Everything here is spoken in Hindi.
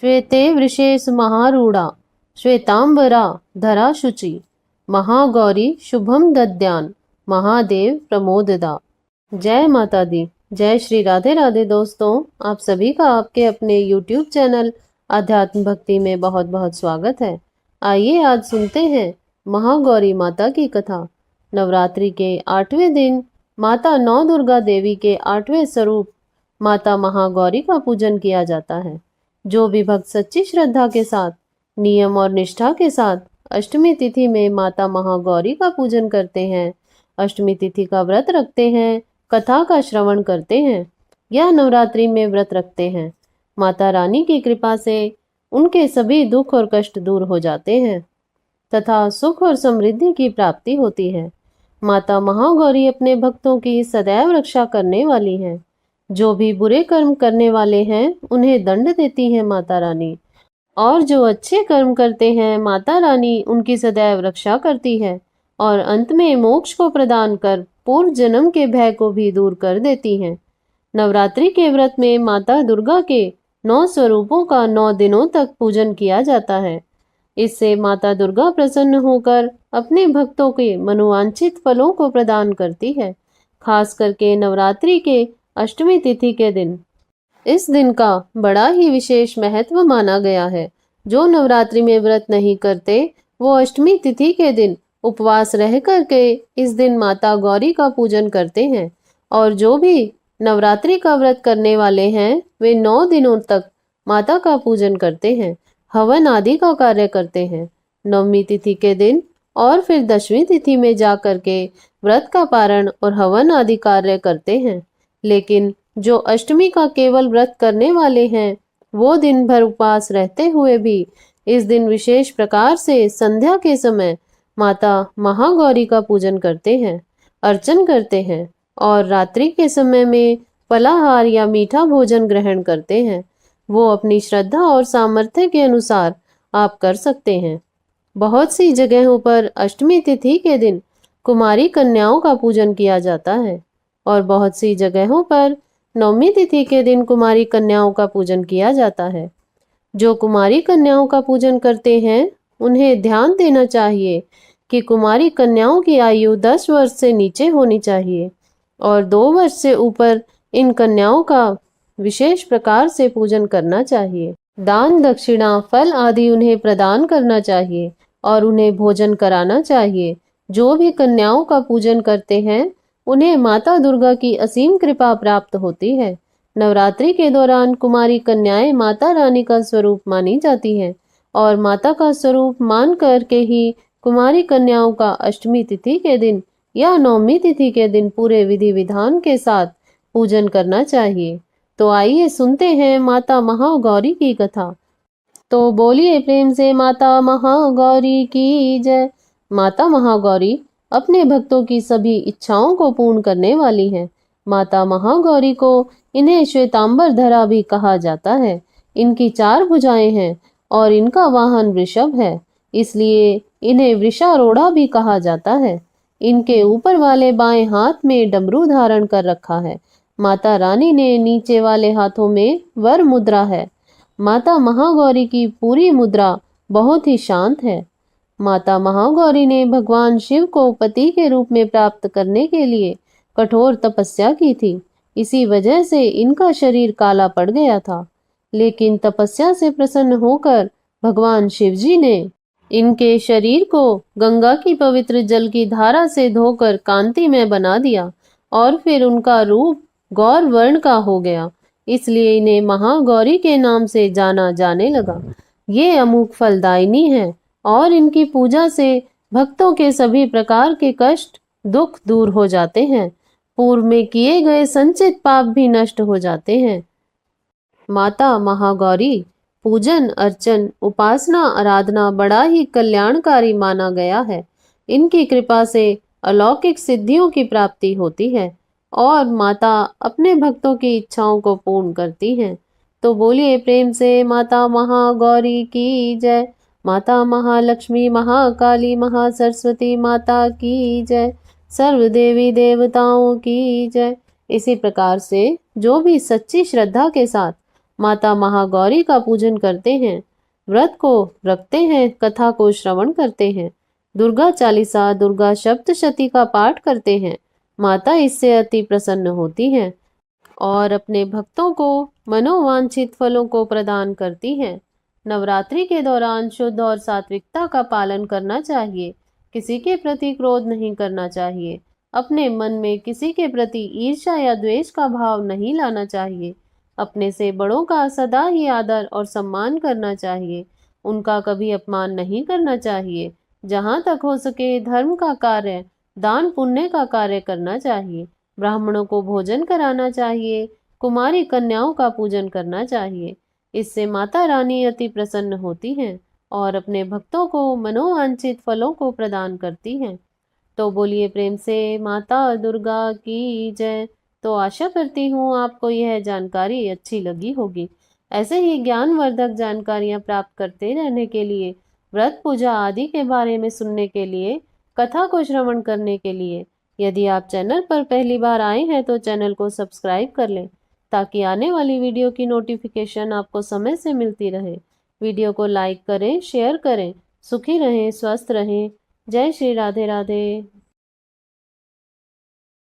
श्वेते वृषेश महारूढ़ा श्वेतांबरा धरा शुचि महागौरी शुभम दद्यान महादेव प्रमोददा। जय माता दी। जय श्री राधे राधे। दोस्तों, आप सभी का आपके अपने YouTube चैनल आध्यात्म भक्ति में बहुत बहुत स्वागत है। आइए आज सुनते हैं महागौरी माता की कथा। नवरात्रि के 8वें दिन माता नौ दुर्गा देवी के 8वें स्वरूप माता महागौरी का पूजन किया जाता है। जो भी भक्त सच्ची श्रद्धा के साथ, नियम और निष्ठा के साथ अष्टमी तिथि में माता महागौरी का पूजन करते हैं, अष्टमी तिथि का व्रत रखते हैं, कथा का श्रवण करते हैं या नवरात्रि में व्रत रखते हैं, माता रानी की कृपा से उनके सभी दुख और कष्ट दूर हो जाते हैं तथा सुख और समृद्धि की प्राप्ति होती है। माता महागौरी अपने भक्तों की सदैव रक्षा करने वाली हैं। जो भी बुरे कर्म करने वाले हैं उन्हें दंड देती है माता रानी, और जो अच्छे कर्म करते हैं माता रानी उनकी सदैव रक्षा करती है और अंत में मोक्ष को प्रदान कर पूर्व जन्म के भय को भी दूर कर देती हैं। नवरात्रि के व्रत में माता दुर्गा के 9 स्वरूपों का 9 दिनों तक पूजन किया जाता है। इससे माता दुर्गा प्रसन्न होकर अपने भक्तों के मनोवांछित फलों को प्रदान करती है। खास करके नवरात्रि के अष्टमी तिथि के दिन, इस दिन का बड़ा ही विशेष महत्व माना गया है। जो नवरात्रि में व्रत नहीं करते वो अष्टमी तिथि के दिन उपवास रह करके इस दिन माता गौरी का पूजन करते हैं, और जो भी नवरात्रि का व्रत करने वाले हैं वे 9 दिनों तक माता का पूजन करते हैं, हवन आदि का कार्य करते हैं। नवमी तिथि के दिन और फिर 10वीं तिथि में जा करके व्रत का पारण और हवन आदि कार्य करते हैं। लेकिन जो अष्टमी का केवल व्रत करने वाले हैं वो दिन भर उपवास रहते हुए भी इस दिन विशेष प्रकार से संध्या के समय माता महागौरी का पूजन करते हैं, अर्चन करते हैं और रात्रि के समय में फलाहार या मीठा भोजन ग्रहण करते हैं। वो अपनी श्रद्धा और सामर्थ्य के अनुसार आप कर सकते हैं। बहुत सी जगहों पर अष्टमी तिथि के दिन कुमारी कन्याओं का पूजन किया जाता है और बहुत सी जगहों पर नवमी तिथि के दिन कुमारी कन्याओं का पूजन किया जाता है। जो कुमारी कन्याओं का पूजन करते हैं उन्हें ध्यान देना चाहिए कि कुमारी कन्याओं की आयु 10 वर्ष से नीचे होनी चाहिए और 2 वर्ष से ऊपर इन कन्याओं का विशेष प्रकार से पूजन करना चाहिए। दान दक्षिणा फल आदि उन्हें प्रदान करना चाहिए और उन्हें भोजन कराना चाहिए। जो भी कन्याओं का पूजन करते हैं उन्हें माता दुर्गा की असीम कृपा प्राप्त होती है। नवरात्रि के दौरान कुमारी कन्याएं माता रानी का स्वरूप मानी जाती हैं और माता का स्वरूप मान करके ही कुमारी कन्याओं का अष्टमी तिथि के दिन या नवमी तिथि के दिन पूरे विधि विधान के साथ पूजन करना चाहिए। तो आइए सुनते हैं माता महागौरी की कथा। तो बोलिए प्रेम से माता महागौरी की जय। माता महागौरी अपने भक्तों की सभी इच्छाओं को पूर्ण करने वाली हैं। माता महागौरी को इन्हें श्वेतांबर धरा भी कहा जाता है। इनकी 4 भुजाएं हैं और इनका वाहन वृषभ है, इसलिए इन्हें वृषारूढ़ा भी कहा जाता है। इनके ऊपर वाले बाएं हाथ में डमरू धारण कर रखा है। माता रानी ने नीचे वाले हाथों में वर मुद्रा है। माता महागौरी की पूरी मुद्रा बहुत ही शांत है। माता महागौरी ने भगवान शिव को पति के रूप में प्राप्त करने के लिए कठोर तपस्या की थी। इसी वजह से इनका शरीर काला पड़ गया था, लेकिन तपस्या से प्रसन्न होकर भगवान शिवजी ने इनके शरीर को गंगा की पवित्र जल की धारा से धोकर कांतिमय बना दिया और फिर उनका रूप गौर वर्ण का हो गया। इसलिए इन्हें महागौरी के नाम से जाना जाने लगा। ये अमोघ फलदायिनी है और इनकी पूजा से भक्तों के सभी प्रकार के कष्ट दुख दूर हो जाते हैं। पूर्व में किए गए संचित पाप भी नष्ट हो जाते हैं। माता महागौरी पूजन अर्चन उपासना आराधना बड़ा ही कल्याणकारी माना गया है। इनकी कृपा से अलौकिक सिद्धियों की प्राप्ति होती है और माता अपने भक्तों की इच्छाओं को पूर्ण करती हैं। तो बोलिए प्रेम से माता महागौरी की जय। माता महालक्ष्मी महाकाली महासरस्वती माता की जय। सर्व देवी देवताओं की जय। इसी प्रकार से जो भी सच्ची श्रद्धा के साथ माता महागौरी का पूजन करते हैं, व्रत को रखते हैं, कथा को श्रवण करते हैं, दुर्गा चालीसा, दुर्गा सप्तशती का पाठ करते हैं, माता इससे अति प्रसन्न होती हैं और अपने भक्तों को मनोवांछित फलों को प्रदान करती हैं। नवरात्रि के दौरान शुद्ध और सात्विकता का पालन करना चाहिए। किसी के प्रति क्रोध नहीं करना चाहिए। अपने मन में किसी के प्रति ईर्ष्या या द्वेष का भाव नहीं लाना चाहिए। अपने से बड़ों का सदा ही आदर और सम्मान करना चाहिए। उनका कभी अपमान नहीं करना चाहिए। जहाँ तक हो सके धर्म का कार्य, दान पुण्य का कार्य करना चाहिए। ब्राह्मणों को भोजन कराना चाहिए। कुमारी कन्याओं का पूजन करना चाहिए। इससे माता रानी अति प्रसन्न होती हैं और अपने भक्तों को मनोवांछित फलों को प्रदान करती हैं। तो बोलिए प्रेम से माता दुर्गा की जय। तो आशा करती हूँ आपको यह जानकारी अच्छी लगी होगी। ऐसे ही ज्ञानवर्धक जानकारियाँ प्राप्त करते रहने के लिए, व्रत पूजा आदि के बारे में सुनने के लिए, कथा को श्रवण करने के लिए, यदि आप चैनल पर पहली बार आए हैं तो चैनल को सब्सक्राइब कर लें ताकि आने वाली वीडियो की नोटिफिकेशन आपको समय से मिलती रहे। वीडियो को लाइक करें, शेयर करें। सुखी रहें, स्वस्थ रहें। जय श्री राधे राधे।